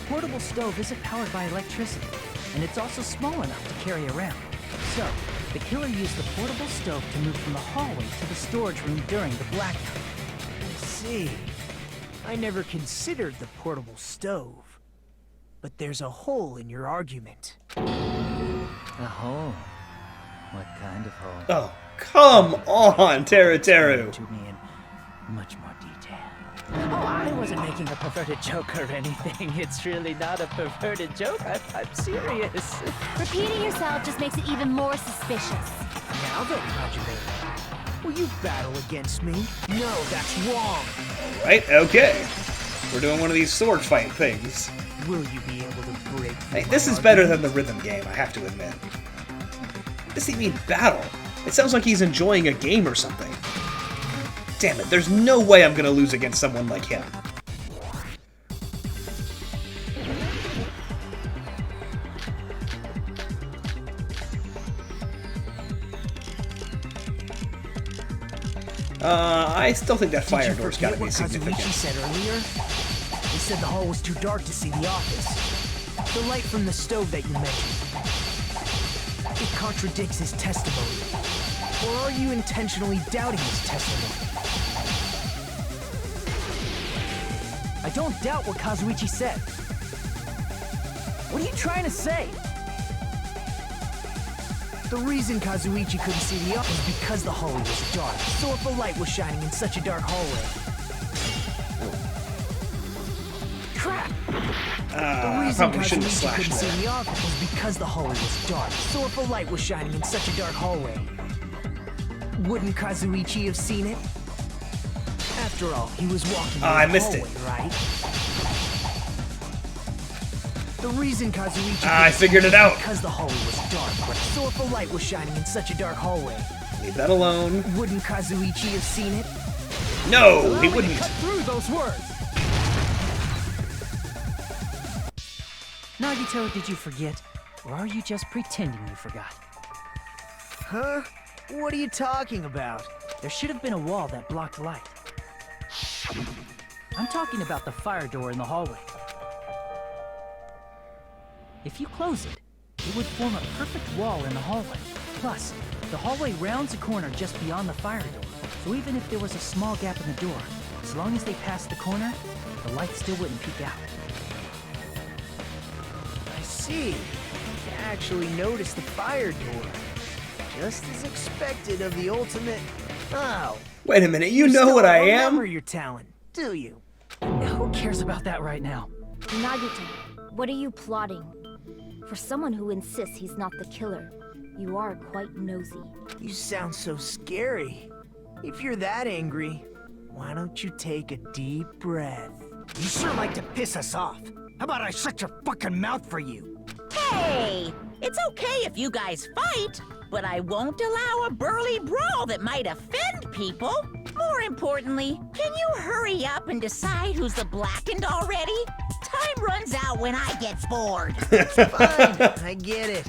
portable stove isn't powered by electricity, and it's also small enough to carry around. So, the killer used the portable stove to move from the hallway to the storage room during the blackout. I see. I never considered the portable stove. But there's a hole in your argument. A hole? What kind of hole? Oh, come on, Teru. To me in much more detail. Oh, I wasn't making a perverted joke or anything. It's really not a perverted joke. I'm serious. Repeating yourself just makes it even more suspicious. Now then, Conjugator, will you battle against me? No, that's wrong. Right? Okay. We're doing one of these sword fight things. Will you be able to break? Hey, this is better than the rhythm game, I have to admit. What does he mean, battle? It sounds like he's enjoying a game or something. Damn it, there's no way I'm gonna lose against someone like him. I still think that fire door's gotta be significant. What Kazuichi said earlier? He said the hall was too dark to see the office. The light from the stove that you mentioned. It contradicts his testimony. Or are you intentionally doubting his testimony? I don't doubt what Kazuichi said. What are you trying to say? The reason Kazuichi couldn't see the office was because the hallway was dark. So if a light was shining in such a dark hallway... Crap! The reason Kazuichi couldn't see the office was because the hallway was dark. So if a light was shining in such a dark hallway... Wouldn't Kazuichi have seen it? After all, he was walking I the missed hallway, it. Right? The reason Kazuichi I figured it out. because the hallway was dark. So if a light was shining in such a dark hallway, Leave that alone. wouldn't Kazuichi have seen it? No, Allow he me to wouldn't. cut through those words. Nagito, did you forget? Or are you just pretending you forgot? Huh? What are you talking about? There should have been a wall that blocked light. I'm talking about the fire door in the hallway. If you close it, it would form a perfect wall in the hallway. Plus, the hallway rounds a corner just beyond the fire door, so even if there was a small gap in the door, as long as they passed the corner, the light still wouldn't peek out. I see. You actually noticed the fire door. Just as expected of the ultimate... Oh. Wait a minute, you know what I Remember am? your talent, do you? Who cares about that right now? Nagito, what are you plotting? For someone who insists he's not the killer, you are quite nosy. You sound so scary. If you're that angry, why don't you take a deep breath? You sure like to piss us off. How about I shut your fucking mouth for you? Hey! It's okay if you guys fight, but I won't allow a burly brawl that might offend people. More importantly, can you hurry up and decide who's the blackened already? Time runs out when I get bored. Fine, I get it.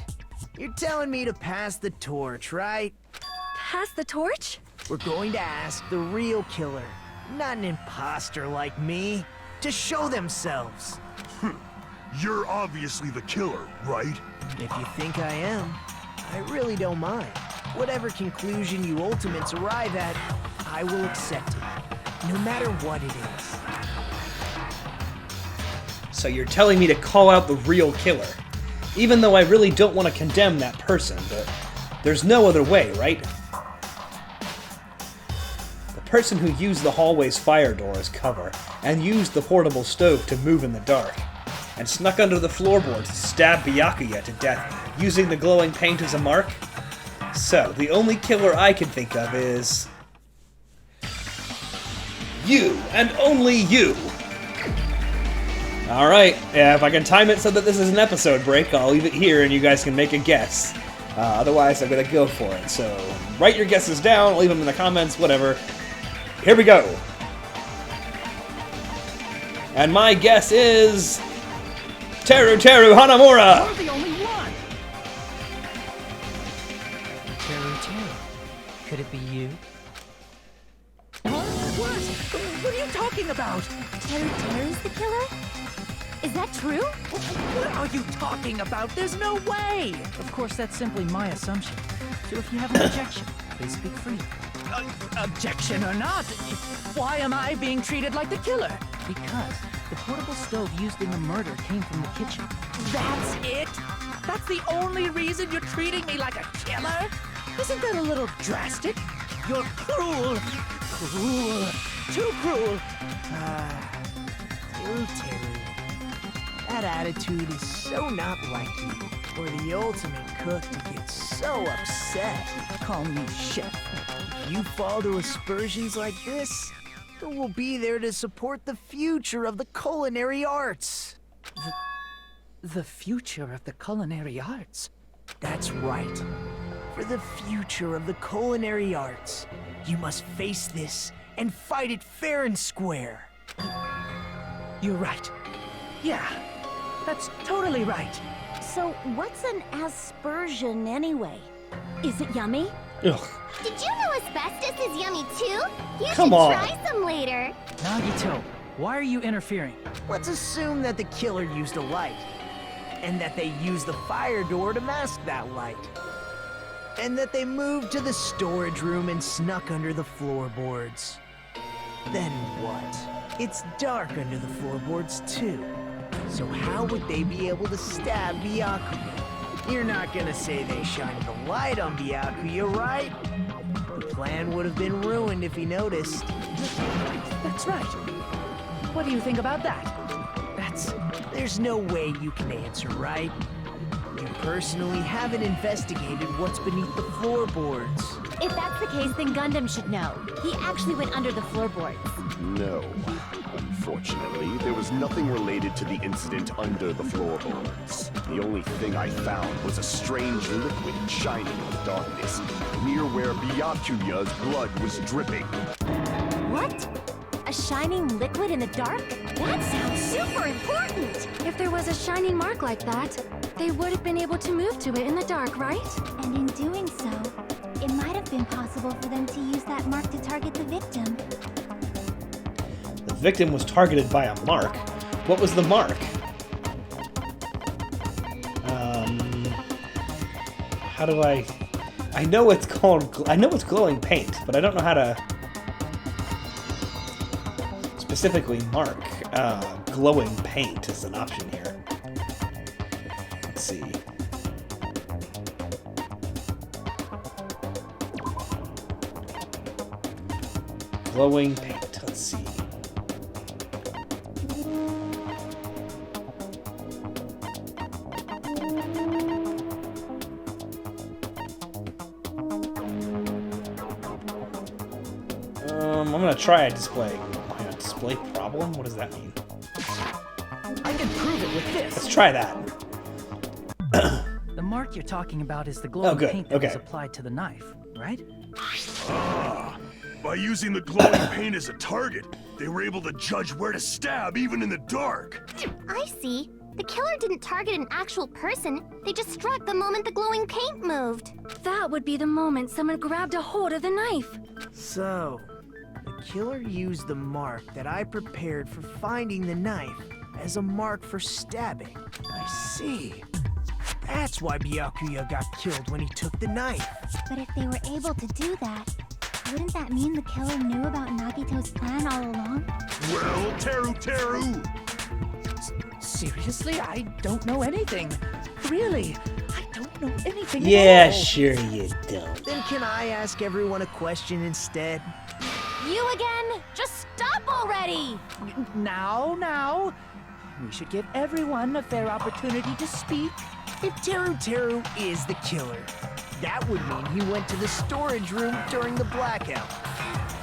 You're telling me to pass the torch, right? Pass the torch? We're going to ask the real killer, not an imposter like me, to show themselves. You're obviously the killer, right? If you think I am, I really don't mind. Whatever conclusion you ultimates arrive at, I will accept it, no matter what it is. So you're telling me to call out the real killer. Even though I really don't want to condemn that person, but there's no other way, right? The person who used the hallway's fire door as cover, and used the portable stove to move in the dark, and snuck under the floorboards to stab Byakuya to death using the glowing paint as a mark? So, the only killer I can think of is... you, and only you! Alright, yeah, if I can time it so that this is an episode break, I'll leave it here and you guys can make a guess. Otherwise, I'm gonna go for it. So, write your guesses down, leave them in the comments, whatever. Here we go! And my guess is... Teru Hanamura! You're the only one! Teru. Could it be you? What? What are you talking about? Teru's the killer? Is that true? What are you talking about? There's no way! Of course, that's simply my assumption. So if you have an objection, please speak freely. Objection or not, why am I being treated like the killer? Because the portable stove used in the murder came from the kitchen. That's it? That's the only reason you're treating me like a killer? Isn't that a little drastic? You're cruel. Cruel. Too cruel. Teru. That attitude is so not like you. For the ultimate cook to get so upset. Call me chef. If you fall to aspersions like this, who will be there to support the future of the culinary arts? The future of the culinary arts? That's right. For the future of the culinary arts, you must face this and fight it fair and square. You're right. Yeah, that's totally right. So what's an aspersion anyway? Is it yummy? Ugh. Did you know asbestos is yummy too? You Come should on. try some later. Nagito, why are you interfering? Let's assume that the killer used a light, and that they used the fire door to mask that light, and that they moved to the storage room and snuck under the floorboards. Then what? It's dark under the floorboards too. So how would they be able to stab Byakuya? You're not gonna say they shined the light on Byakuya, right? The plan would have been ruined if he noticed. That's right. What do you think about that? There's no way you can answer, right? You personally haven't investigated what's beneath the floorboards. If that's the case, then Gundam should know. He actually went under the floorboards. No. Unfortunately, there was nothing related to the incident under the floorboards. The only thing I found was a strange liquid shining in the darkness, near where Byakuya's blood was dripping. What? A shining liquid in the dark? That sounds super important! If there was a shining mark like that, they would have been able to move to it in the dark, right? And in doing so, it might have been possible for them to use that mark to target the victim. The victim was targeted by a mark. What was the mark? How do I know it's called... I know it's glowing paint, but I don't know how to specifically mark. Glowing paint is an option here. Let's see. Glowing paint. Let's see. I'm gonna try a display. Display problem? What does that mean? I can prove it with this. Let's try that. The mark you're talking about is the glowing good. paint that Okay. was applied to the knife, right? By using the glowing paint as a target, they were able to judge where to stab even in the dark. I see. The killer didn't target an actual person. They just struck the moment the glowing paint moved. That would be the moment someone grabbed a hold of the knife. So, the killer used the mark that I prepared for finding the knife as a mark for stabbing. I see. That's why Byakuya got killed when he took the knife. But if they were able to do that, wouldn't that mean the killer knew about Nagito's plan all along? Well, Teru! Seriously? I don't know anything. Really? I don't know anything Yeah, at all. sure you don't. Then can I ask everyone a question instead? You again? Just stop already! Now. We should give everyone a fair opportunity to speak. If Teru is the killer, that would mean he went to the storage room during the blackout.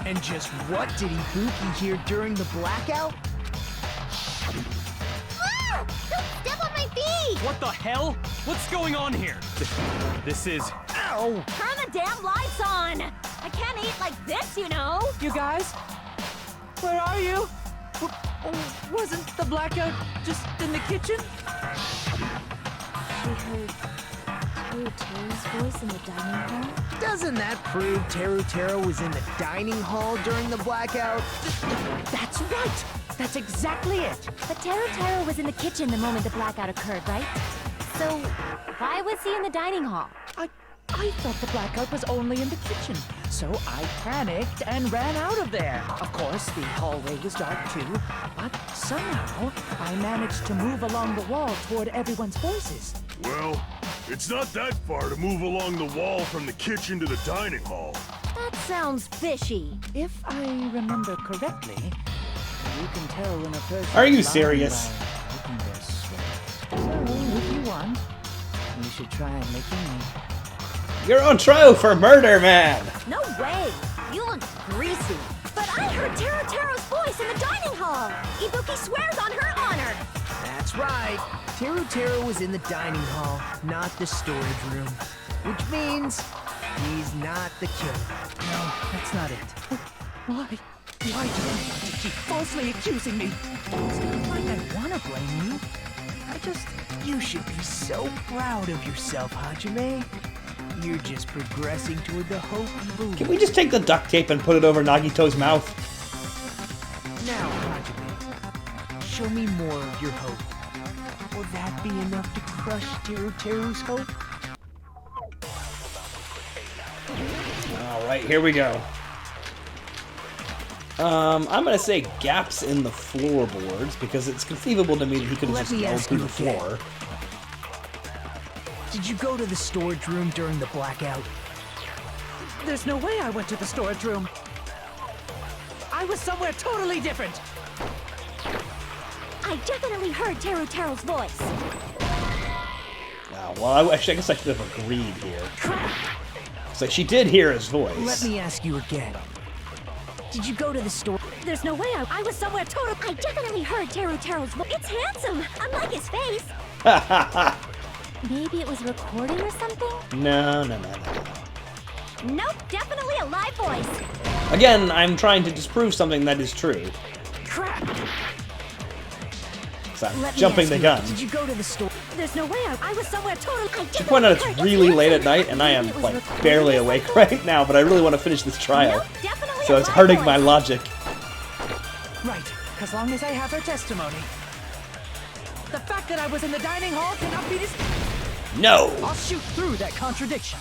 And just what did Ibuki hear during the blackout? Ah! Don't step on my feet! What the hell? What's going on here? This is... Ow! Turn the damn lights on! I can't eat like this, you know! You guys? Where are you? Wasn't the blackout just in the kitchen? We heard Teru's voice in the dining hall. Doesn't that prove Teru was in the dining hall during the blackout? That's right! that's exactly it. But Teru was in the kitchen the moment the blackout occurred, right? So, why was he in the dining hall? I thought the blackout was only in the kitchen, so I panicked and ran out of there. Of course, the hallway was dark too, but somehow I managed to move along the wall toward everyone's voices. Well, it's not that far to move along the wall from the kitchen to the dining hall. That sounds fishy. If I remember correctly, you can tell when a person... Are you serious? by looking their sweat. So, if you want, you should try making me. You're on trial for murder, man! No way! You look greasy. But I heard Teru's voice in the dining hall. Ibuki swears on her honor. That's right. Teru was in the dining hall, not the storage room. Which means he's not the killer. No, that's not it. Why? Why do you want to keep falsely accusing me? It's not like I want to blame you. You should be so proud of yourself, Hajime. You're just progressing toward the hope you believe. Can we just take the duct tape and put it over Nagito's mouth? Now, Hajime, show me more of your hope. Will that be enough to crush Teru's hope? Alright, here we go. I'm gonna say gaps in the floorboards, because it's conceivable to me that he could have just yelled through the floor. Did you go to the storage room during the blackout? There's no way I went to the storage room. I was somewhere totally different. I definitely heard Teru's voice. Oh, well, I guess I should have agreed here. So she did hear his voice. Let me ask you again. Did you go to the store? There's no way I was somewhere totally... I definitely heard Teru's voice. It's handsome, unlike his face. Maybe it was recording or something? No. Nope, definitely a live voice. Again, I'm trying to disprove something that is true. Crap! So I'm jumping the gun. Did you go to the store? There's no way I was somewhere totally... To point out, it's really late at night, and I am, like, barely awake right now, but I really want to finish this trial. Nope, so it's hurting my logic. Right, as long as I have her testimony. The fact that I was in the dining hall cannot be this... No! I'll shoot through that contradiction.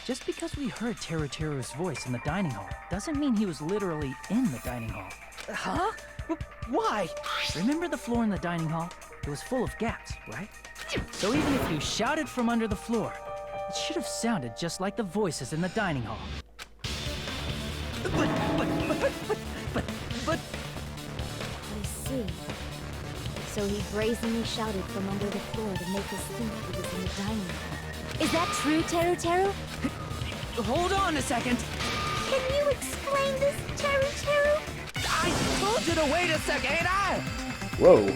Just because we heard Teru's voice in the dining hall doesn't mean he was literally in the dining hall. Huh? Why? Remember the floor in the dining hall? It was full of gaps, right? So even if you shouted from under the floor, it should have sounded just like the voices in the dining hall. But... I see. So he brazenly shouted from under the floor to make us think he was in the dining hall. Is that true, Teru? Hold on a second. Can you explain this, Teru? I told you to wait a second, ain't I? Whoa.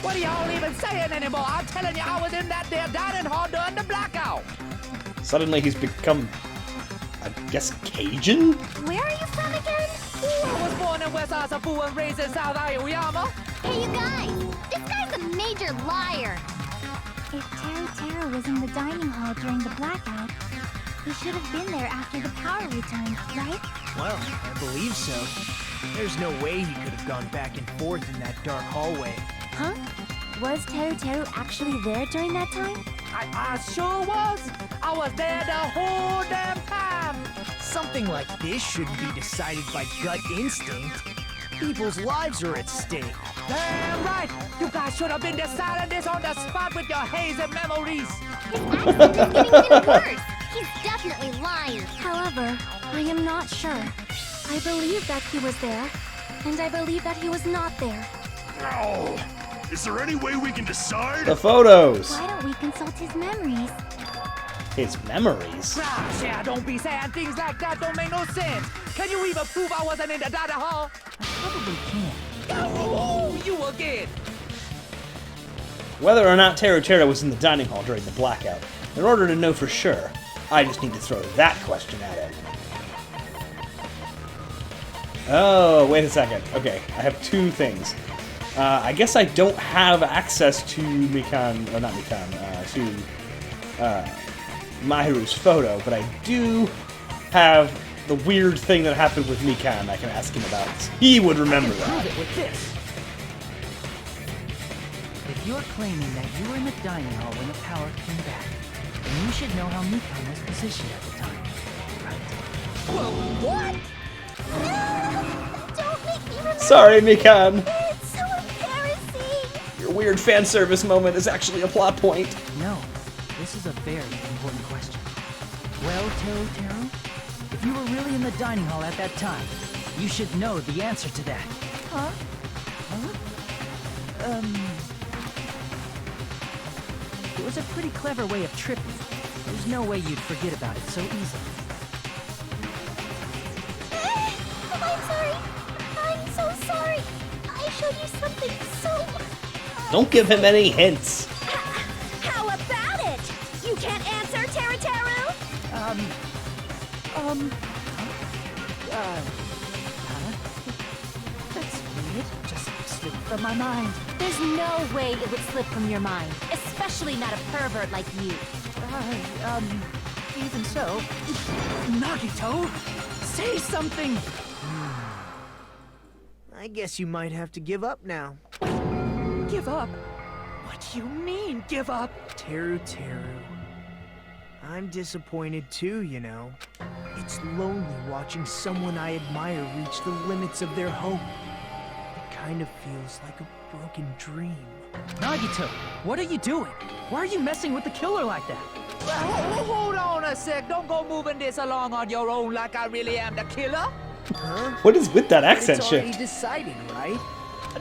What are y'all even saying anymore? I'm telling you, I was in that there dining hall during the blackout. Suddenly he's become, I guess, Cajun? Where are you from again? I was born in West Asafu and raised in South Aoyama. Hey, you guys! This guy's a major liar! If Teru was in the dining hall during the blackout, he should have been there after the power returned, right? Well, I believe so. There's no way he could have gone back and forth in that dark hallway. Huh? Was Teru actually there during that time? I sure was. I was there the whole damn time. Something like this shouldn't be decided by gut instinct. People's lives are at stake. Damn right. You guys should have been deciding this on the spot with your hazy memories. His accent is getting even worse! He's definitely lying! However, I am not sure. I believe that he was there, and I believe that he was not there. Oh, is there any way we can decide? The photos! Why don't we consult his memories? His memories? Gosh, yeah, don't be saying things like that. Don't make no sense. Can you even prove I wasn't in the dining hall? I probably can. Oh, you again. Whether or not Teru was in the dining hall during the blackout, in order to know for sure, I just need to throw that question at him. Oh, wait a second. Okay, I have two things. I guess I don't have access to to Mahiru's photo, but I do have the weird thing that happened with Mikan I can ask him about. He would remember I can prove that. it with this. If you're claiming that you were in the dining hall when the power came back, then you should know how Mikan was positioned at the time, right? What? No! Don't make me remember. Sorry, Mikan. It's so embarrassing. Your weird fan service moment is actually a plot point. No, this is a very important question. Well, Taro, if you were really in the dining hall at that time, you should know the answer to that. Huh? It was a pretty clever way of tripping. There's no way you'd forget about it so easily. I'm sorry. I'm so sorry. I showed you something so... Don't give him any hints. How about it? You can't answer, Taro? That's weird. Just slipped from my mind. There's no way it would slip from your mind, especially not a pervert like you. Even so. Nagito, say something! I guess you might have to give up now. Give up? What do you mean, give up? Teru. I'm disappointed too, you know. It's lonely watching someone I admire reach the limits of their hope. It kind of feels like a broken dream. Nagito, what are you doing? Why are you messing with the killer like that? Hold on a sec. Don't go moving this along on your own like I really am the killer. Huh? What is with that accent It's already shift? decided, right? The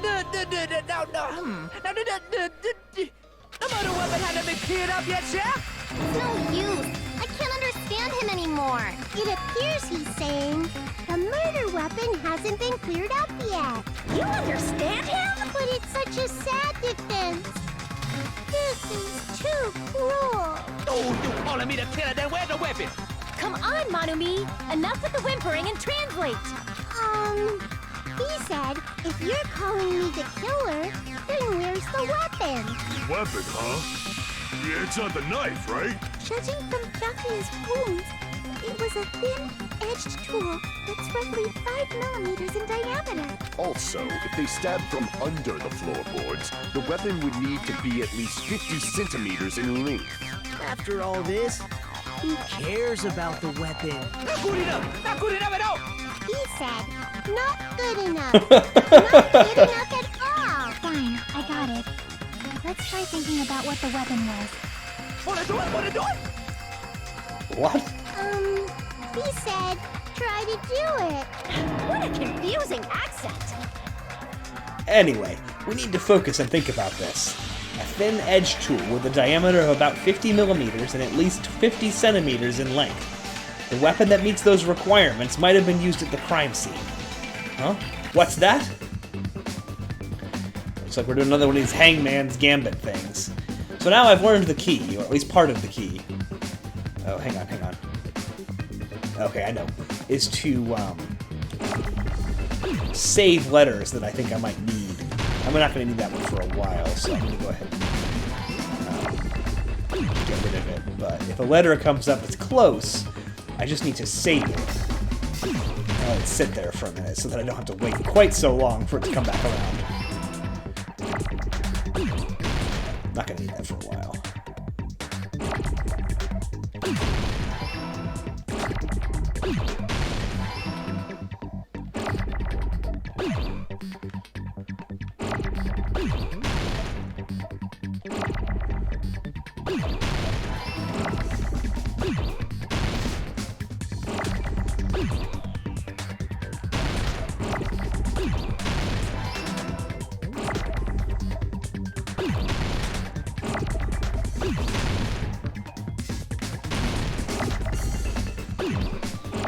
murder weapon hasn't been cleared up yet, Chef? No use. I can't understand him anymore. It appears he's saying the murder weapon hasn't been cleared up yet. You understand him? But it's such a sad defense. This is too cruel. Oh, you calling me the killer? Then where's the weapon? Come on, Manumi! Enough with the whimpering and translate! He said, if you're calling me the killer, then where's the weapon? Weapon, huh? Yeah, it's not the knife, right? Judging from Daphne's wounds, it was a thin, edged tool that's roughly 5 millimeters in diameter. Also, if they stabbed from under the floorboards, the weapon would need to be at least 50 centimeters in length. After all this, who cares about the weapon? Not good enough! Not good enough at all! He said, not good enough. Not good enough at all. Fine, I got it. Let's try thinking about what the weapon was. Wanna do it? What? He said, try to do it. What a confusing accent! Anyway, we need to focus and think about this. A thin edge tool with a diameter of about 50 millimeters and at least 50 centimeters in length. The weapon that meets those requirements might have been used at the crime scene. Huh? What's that? Looks like we're doing another one of these Hangman's Gambit things. So now I've learned the key, or at least part of the key. Oh, hang on. Okay, I know. Is to, save letters that I think I might need. I'm not going to need that one for a while, so I'm going to go ahead and get rid of it. But if a letter comes up that's close, I just need to save it. And let it sit there for a minute so that I don't have to wait quite so long for it to come back around. Not going to need that for a while.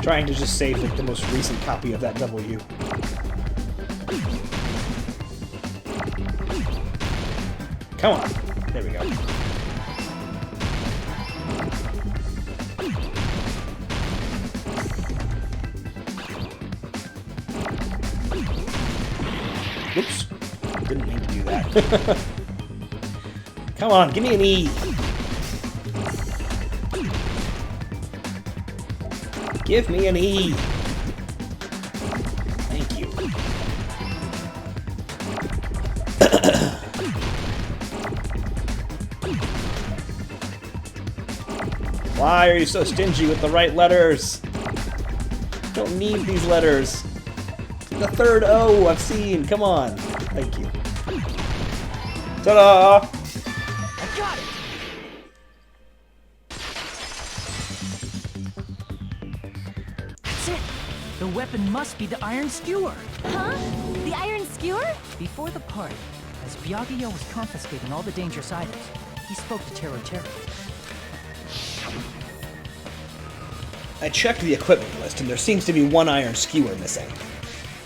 Trying to just save like the most recent copy of that W. Come on. There we go. Whoops. Didn't mean to do that. Come on, give me an E. Give me an E! Thank you. Why are you so stingy with the right letters? Don't need these letters. The third O I've seen. Come on. Thank you. Ta-da! I got it! That's it. The weapon must be the iron skewer. Huh? The iron skewer? Before the party, as Byakuya was confiscating all the dangerous items, he spoke to Tero. I checked the equipment list, and there seems to be one iron skewer missing.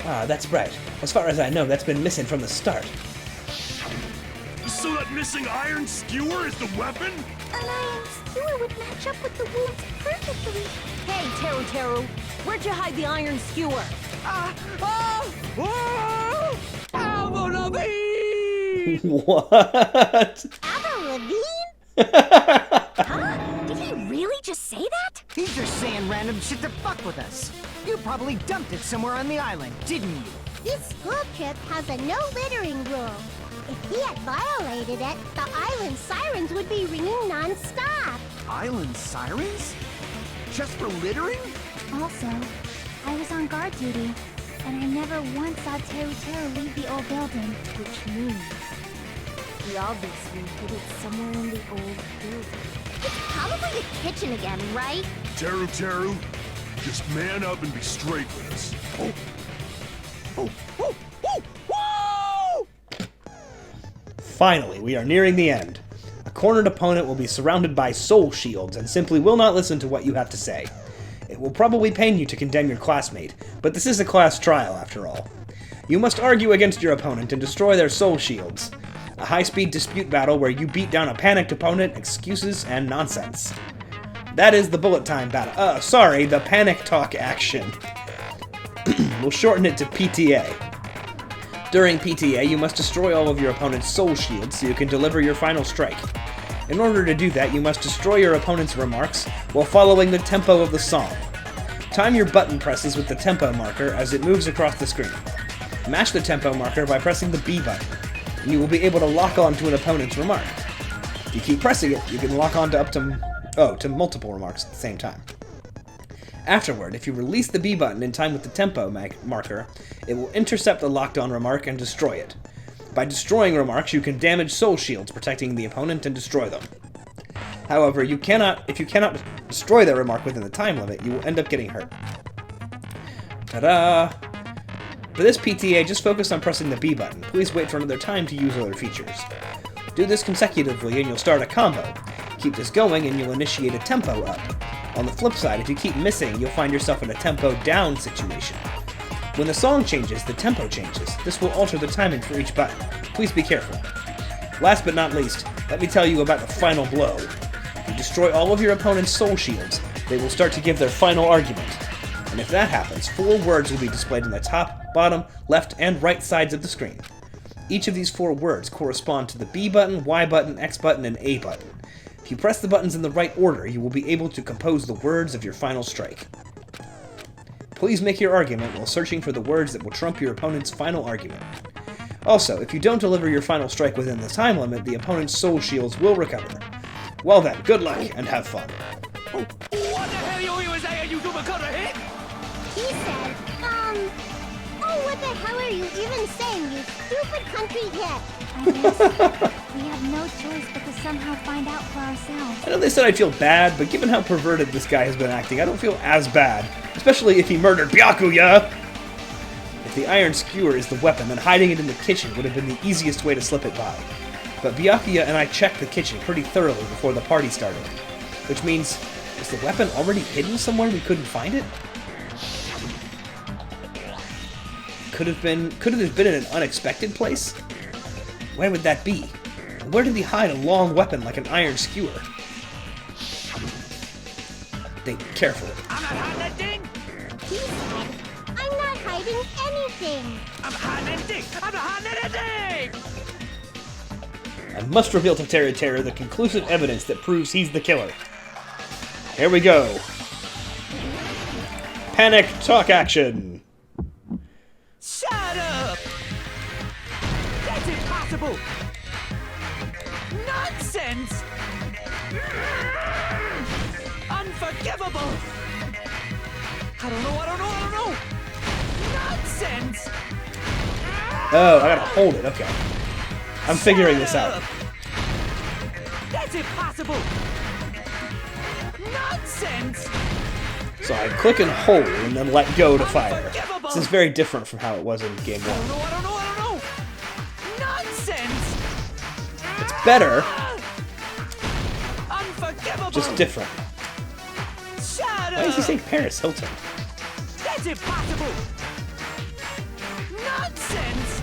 Ah, that's right. As far as I know, that's been missing from the start. So that missing iron skewer is the weapon? An iron skewer would match up with the wounds perfectly. Hey, Tero, where'd you hide the iron skewer? What? Avril Lavigne? Huh? Did he really just say that? He's just saying random shit to fuck with us. You probably dumped it somewhere on the island, didn't you? This school trip has a no littering rule. If he had violated it, the island sirens would be ringing non-stop. Island sirens? Just for littering? Also, I was on guard duty, and I never once saw Teru leave the old building. Which means he obviously hid it somewhere in the old building. It's probably the kitchen again, right? Teru, just man up and be straight with us. Finally, we are nearing the end. A cornered opponent will be surrounded by soul shields and simply will not listen to what you have to say. It will probably pain you to condemn your classmate, but this is a class trial after all. You must argue against your opponent and destroy their soul shields. A high-speed dispute battle where you beat down a panicked opponent, excuses, and nonsense. That is the bullet time battle. The panic talk action. We'll shorten it to PTA. During PTA, you must destroy all of your opponent's soul shields so you can deliver your final strike. In order to do that, you must destroy your opponent's remarks while following the tempo of the song. Time your button presses with the tempo marker as it moves across the screen. Match the tempo marker by pressing the B button, and you will be able to lock on to an opponent's remark. If you keep pressing it, you can lock on to multiple remarks at the same time. Afterward, if you release the B button in time with the tempo marker, it will intercept the locked-on remark and destroy it. By destroying remarks, you can damage soul shields, protecting the opponent and destroy them. However, if you cannot destroy their remark within the time limit, you will end up getting hurt. Ta-da! For this PTA, just focus on pressing the B button. Please wait for another time to use other features. Do this consecutively and you'll start a combo. Keep this going and you'll initiate a tempo up. On the flip side, if you keep missing, you'll find yourself in a tempo down situation. When the song changes, the tempo changes. This will alter the timing for each button. Please be careful. Last but not least, let me tell you about the final blow. If you destroy all of your opponent's soul shields, they will start to give their final argument. And if that happens, 4 words will be displayed in the top, bottom, left, and right sides of the screen. Each of these 4 words correspond to the B button, Y button, X button, and A button. If you press the buttons in the right order, you will be able to compose the words of your final strike. Please make your argument while searching for the words that will trump your opponent's final argument. Also, if you don't deliver your final strike within the time limit, the opponent's soul shields will recover. Well then, good luck and have fun. What the hell you even saying, you super cutter hit? He said, oh, what the hell are you even saying, you stupid country hit? I guess we have no choice but to somehow find out for ourselves. I know they said I'd feel bad, but given how perverted this guy has been acting, I don't feel as bad. Especially if he murdered Byakuya! If the iron skewer is the weapon, then hiding it in the kitchen would have been the easiest way to slip it by. But Byakuya and I checked the kitchen pretty thoroughly before the party started. Which means, is the weapon already hidden somewhere we couldn't find it? Could it have been in an unexpected place? Where would that be? And where did he hide a long weapon like an iron skewer? Think carefully. I'm not hiding that thing! He said, I'm not hiding anything. I'm hiding that thing! I'm not hiding anything! I must reveal to Teru the conclusive evidence that proves he's the killer. Here we go. Panic talk action. Shut up! That's impossible! Nonsense! Unforgivable! I don't know! Nonsense! Oh, I gotta hold it, okay. I'm figuring this out. That's impossible! Nonsense! So I click and hold and then let go to fire. This is very different from how it was in game 1. I don't know! Nonsense! It's better, Unforgivable! just different. Shut Why up! is he saying Paris Hilton? That's impossible! Nonsense!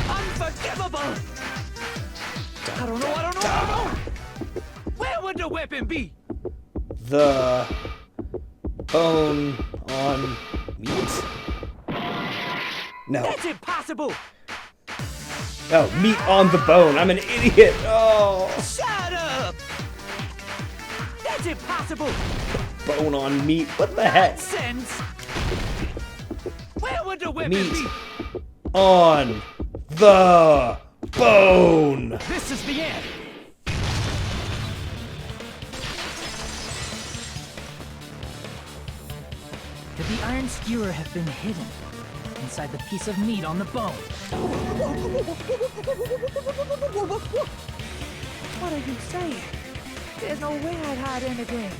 Unforgivable! I don't know! Where would the weapon be? The bone on meat? No. That's impossible! Oh, meat on the bone. I'm an idiot. Oh. Shut up! That's impossible! Bone on meat. What the heck? Nonsense! Where would the weapon Meat be? on the bone. This is the end. Could the iron skewer have been hidden inside the piece of meat on the bone? What are you saying? There's no way I'd hide anything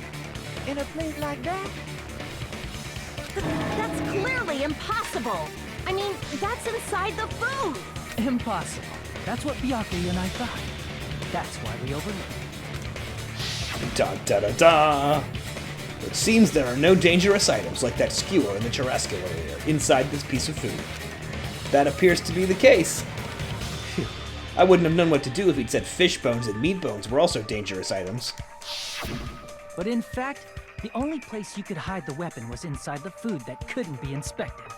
in a place like that. That's clearly impossible. I mean, that's inside the food. Impossible. That's what Byakuya and I thought. That's why we overlooked it. Da da da da. It seems there are no dangerous items like that skewer in the terrestrial area inside this piece of food. That appears to be the case. Phew. I wouldn't have known what to do if he'd said fish bones and meat bones were also dangerous items. But in fact, the only place you could hide the weapon was inside the food that couldn't be inspected.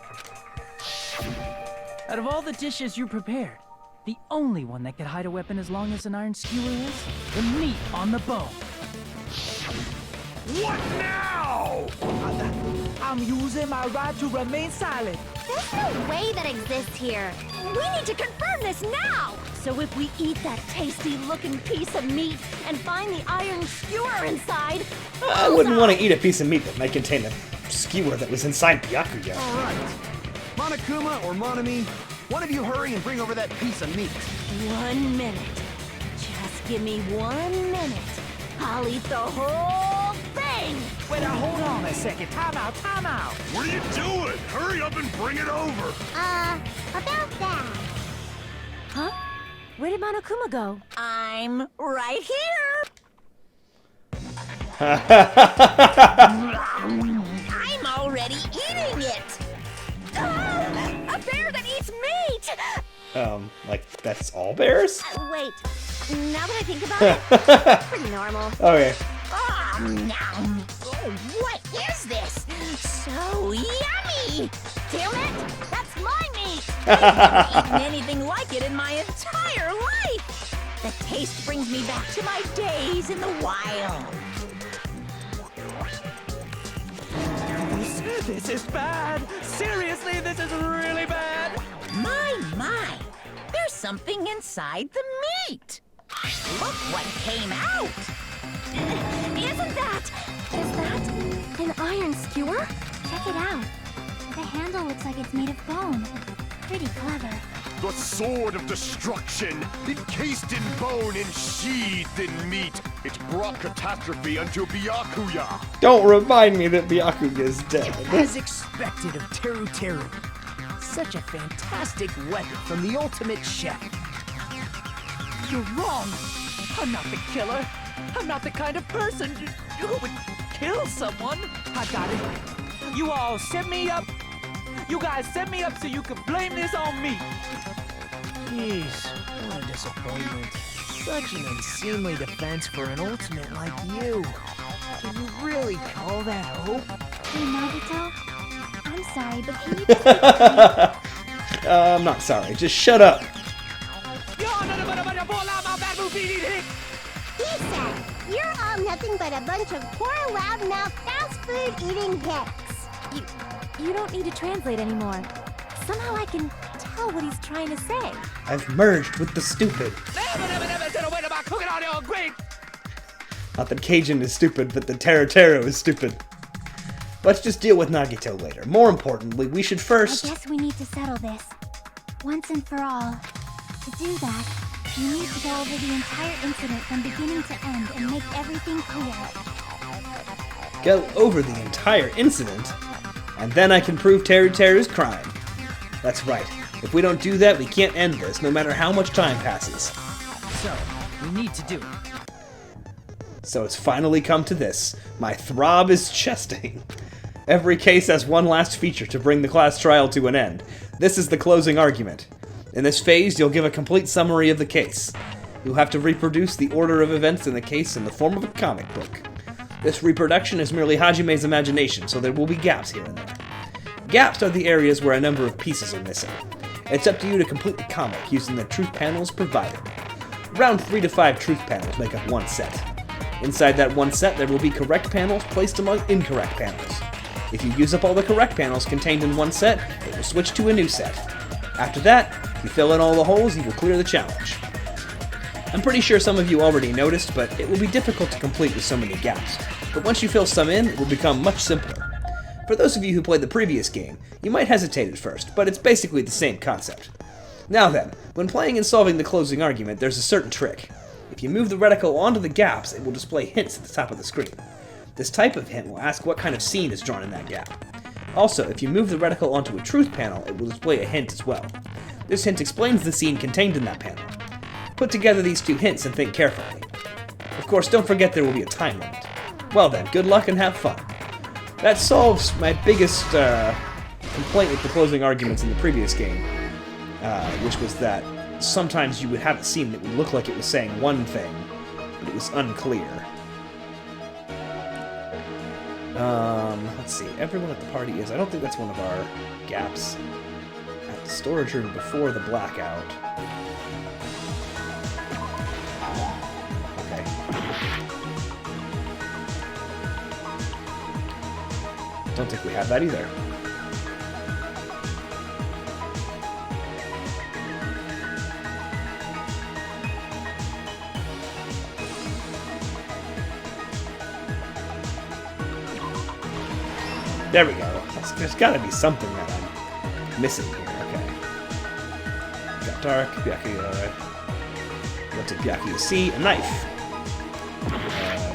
Out of all the dishes you prepared, the only one that could hide a weapon as long as an iron skewer is the meat on the bone. What now? I'm using my right to remain silent. There's no way that exists here. We need to confirm this now. So if we eat that tasty-looking piece of meat and find the iron skewer inside, I wouldn't want to eat a piece of meat that might contain a skewer that was inside Byakuya. All right. Monokuma or Monami, one of you hurry and bring over that piece of meat. 1 minute. Just give me 1 minute. I'll eat the whole thing. Wait, now hold on a second. Time out. What are you doing? Hurry up and bring it over. About that. Huh? Where did Monokuma go? I'm right here. I'm already eating it. A bear that eats meat. Like, that's all bears? Wait. Now that I think about it, pretty normal. Okay. Oh, what is this? So yummy! Damn it! That's my meat! I've never eaten anything like it in my entire life! The taste brings me back to my days in the wild. This is bad. Seriously, this is really bad. My. There's something inside the meat. Look what came out. Is that an iron skewer? Check it out. The handle looks like it's made of bone. Pretty clever. The sword of destruction, encased in bone and sheathed in meat. It brought catastrophe unto Byakuya. Don't remind me that Byakuya is dead. As expected of Teru Teru. Such a fantastic weapon from the ultimate chef. You're wrong. I'm not the killer. I'm not the kind of person who would kill someone. I got it. You all set me up. You guys set me up so you could blame this on me. Jeez, what a disappointment. Such an unseemly defense for an ultimate like you. Can you really call that hope? Hey, Nagito. I'm sorry, but can you just I'm not sorry. Just shut up. He said, you're all nothing but a bunch of poor, loudmouth, fast food-eating hicks. You don't need to translate anymore. Somehow I can tell what he's trying to say. I've merged with the stupid. Never said a word about cooking on your grate. Not that Cajun is stupid, but the Taro is stupid. Let's just deal with Nagito later. More importantly, we should first... I guess we need to settle this. Once and for all. To do that, you need to go over the entire incident from beginning to end and make everything clear. Go over the entire incident? And then I can prove Teru's crime. That's right. If we don't do that, we can't end this, no matter how much time passes. So, we need to do it. So it's finally come to this. My throb is chesting. Every case has one last feature to bring the class trial to an end. This is the closing argument. In this phase, you'll give a complete summary of the case. You'll have to reproduce the order of events in the case in the form of a comic book. This reproduction is merely Hajime's imagination, so there will be gaps here and there. Gaps are the areas where a number of pieces are missing. It's up to you to complete the comic using the truth panels provided. Around 3 to 5 truth panels make up one set. Inside that one set, there will be correct panels placed among incorrect panels. If you use up all the correct panels contained in one set, it will switch to a new set. After that, if you fill in all the holes, you will clear the challenge. I'm pretty sure some of you already noticed, but it will be difficult to complete with so many gaps. But once you fill some in, it will become much simpler. For those of you who played the previous game, you might hesitate at first, but it's basically the same concept. Now then, when playing and solving the closing argument, there's a certain trick. If you move the reticle onto the gaps, it will display hints at the top of the screen. This type of hint will ask what kind of scene is drawn in that gap. Also, if you move the reticle onto a truth panel, it will display a hint as well. This hint explains the scene contained in that panel. Put together these two hints and think carefully. Of course, don't forget there will be a time limit. Well then, good luck and have fun. That solves my biggest complaint with the closing arguments in the previous game, which was that sometimes you would have a scene that would look like it was saying one thing, but it was unclear. Let's see, everyone at the party is... I don't think that's one of our gaps. At the storage room before the blackout. Okay. Don't think we have that either. There we go. There's got to be something that I'm missing here. Okay. Got dark. Byakuya. What did Byakuya see? A knife.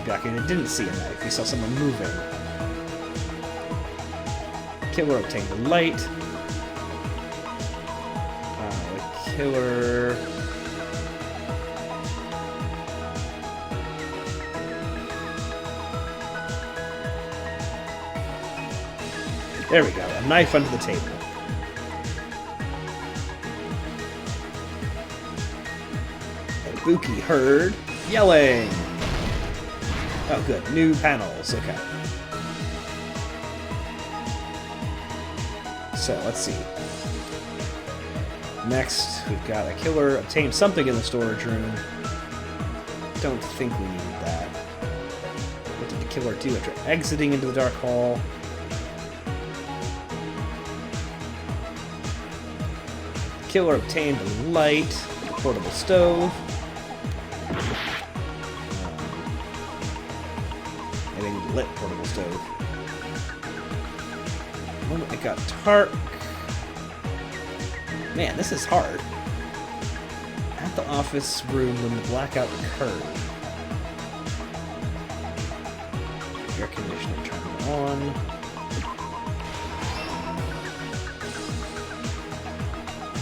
Byakuya didn't see a knife. He saw someone moving. Killer obtained the light. The killer... There we go, a knife under the table. And Buki heard yelling. Oh good, new panels, okay. So, let's see. Next, we've got a killer obtained something in the storage room. Don't think we need that. What did the killer do after exiting into the dark hall? Killer obtained a light, portable stove. I think lit portable stove. The moment it got dark. Man, this is hard. At the office room when the blackout occurred. Air conditioner turned on.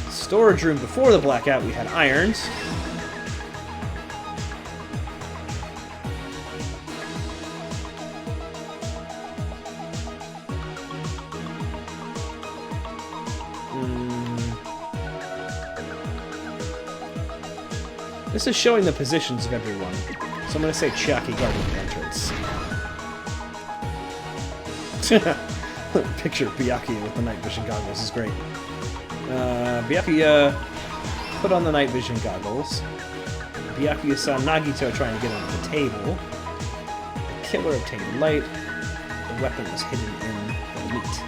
Storage room before the blackout, we had irons. This is showing the positions of everyone, so I'm going to say Chiaki guarding the entrance. Picture of Byakuya with the night vision goggles is great. Byakuya put on the night vision goggles. Byakuya saw Nagito trying to get under the table. The killer obtained light. The weapon was hidden in the meat.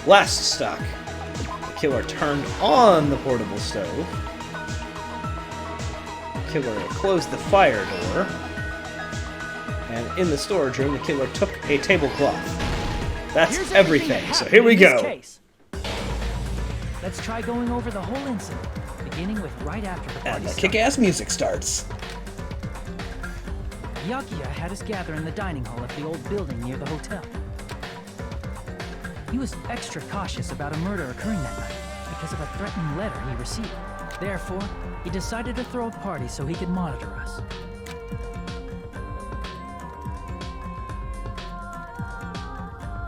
Last stock. The killer turned on the portable stove. The killer closed the fire door. And in the storage room, the killer took a tablecloth. That's Here's everything. that So here we happened in this go. case. Let's try going over the whole incident, beginning with right after the party And the started. kick-ass music starts. Byakuya had us gather in the dining hall of the old building near the hotel. He was extra cautious about a murder occurring that night because of a threatening letter he received. Therefore, he decided to throw a party so he could monitor us.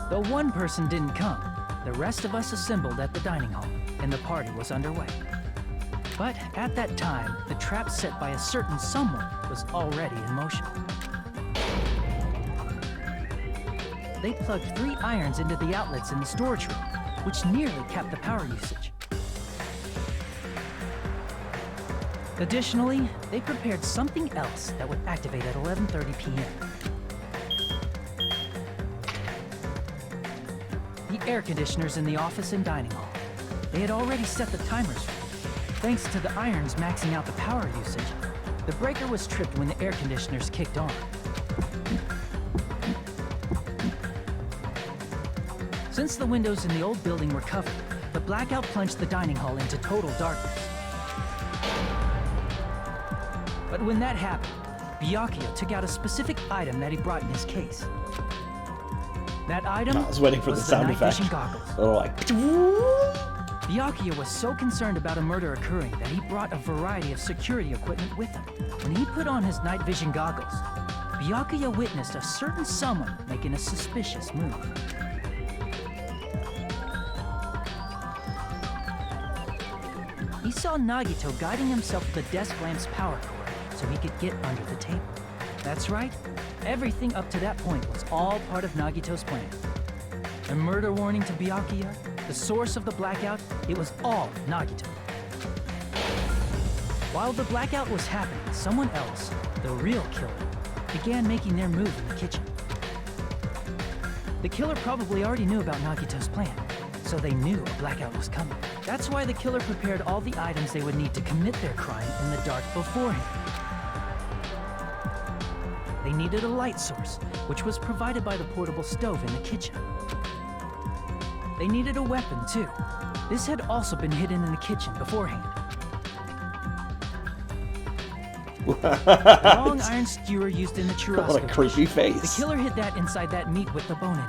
Though one person didn't come, the rest of us assembled at the dining hall, and the party was underway. But at that time, the trap set by a certain someone was already in motion. They plugged 3 irons into the outlets in the storage room, which nearly capped the power usage. Additionally, they prepared something else that would activate at 11:30 p.m. The air conditioners in the office and dining hall. They had already set the timers for it. Thanks to the irons maxing out the power usage, the breaker was tripped when the air conditioners kicked on. Since the windows in the old building were covered, the blackout plunged the dining hall into total darkness. But when that happened, Byakuya took out a specific item that he brought in his case. That item I was waiting for the sound night effect. vision goggles. Oh, like... Byakuya was so concerned about a murder occurring that he brought a variety of security equipment with him. When he put on his night vision goggles, Byakuya witnessed a certain someone making a suspicious move. He saw Nagito guiding himself with the desk lamp's power cord so he could get under the table. That's right, everything up to that point was all part of Nagito's plan. The murder warning to Byakuya, the source of the blackout, it was all Nagito. While the blackout was happening, someone else, the real killer, began making their move in the kitchen. The killer probably already knew about Nagito's plan, so they knew a blackout was coming. That's why the killer prepared all the items they would need to commit their crime in the dark beforehand. They needed a light source, which was provided by the portable stove in the kitchen. They needed a weapon, too. This had also been hidden in the kitchen beforehand. The long iron skewer used in the churrasco. What a creepy face. The killer hid that inside that meat with the bone in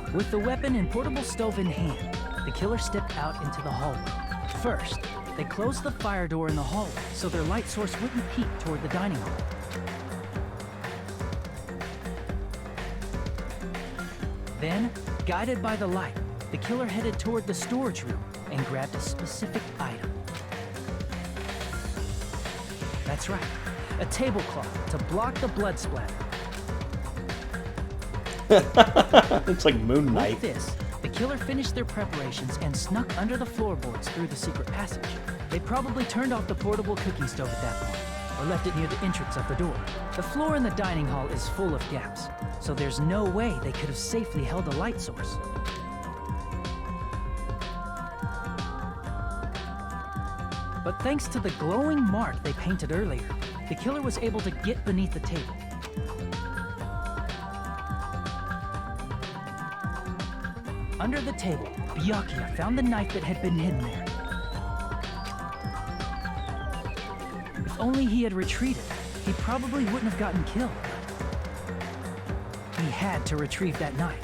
it. With the weapon and portable stove in hand, the killer stepped out into the hallway. First, they closed the fire door in the hallway so their light source wouldn't peek toward the dining hall. Then, guided by the light, the killer headed toward the storage room and grabbed a specific item. That's right, a tablecloth to block the blood splatter. It's like Moon Knight. With this, the killer finished their preparations and snuck under the floorboards through the secret passage. They probably turned off the portable cooking stove at that point, or left it near the entrance of the door. The floor in the dining hall is full of gaps, so there's no way they could have safely held a light source. But thanks to the glowing mark they painted earlier, the killer was able to get beneath the table. Under the table, Byakuya found the knife that had been hidden there. If only he had retreated, he probably wouldn't have gotten killed. He had to retrieve that knife,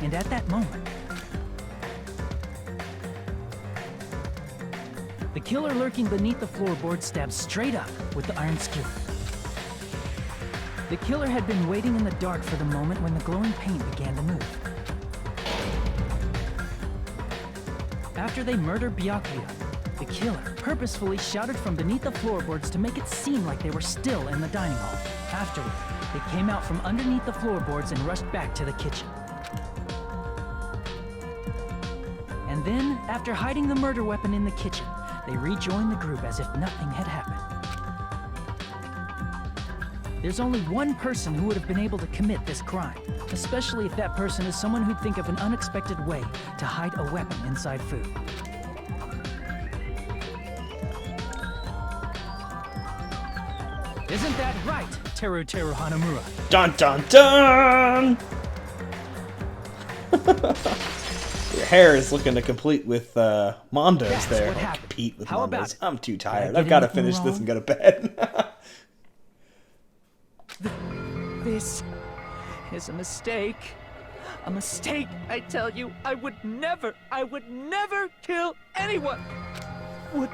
and at that moment, the killer lurking beneath the floorboard stabbed straight up with the iron skewer. The killer had been waiting in the dark for the moment when the glowing paint began to move. After they murdered Byakuya, the killer purposefully shouted from beneath the floorboards to make it seem like they were still in the dining hall. Afterward, they came out from underneath the floorboards and rushed back to the kitchen. And then, after hiding the murder weapon in the kitchen, they rejoined the group as if nothing had happened. There's only one person who would have been able to commit this crime, especially if that person is someone who'd think of an unexpected way to hide a weapon inside food. Isn't that right, Teru Teru Hanamura? Dun dun dun! Your hair is looking to complete with Mondo's That's there. what happened. Compete with How about Mondo's. it? I'm too Did I tired. get I've got to anything finish this wrong? and go to bed. This is a mistake. A mistake, I tell you. I would never kill anyone. Would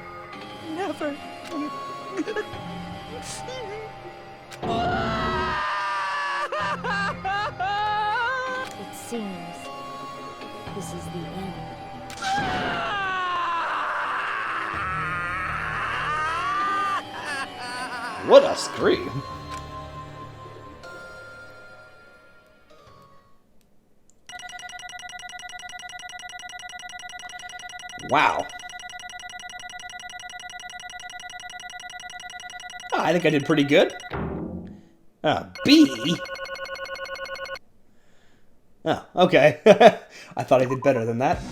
never. It seems this is the end. What a scream. Wow. Oh, I think I did pretty good. B? Oh, okay. I thought I did better than that.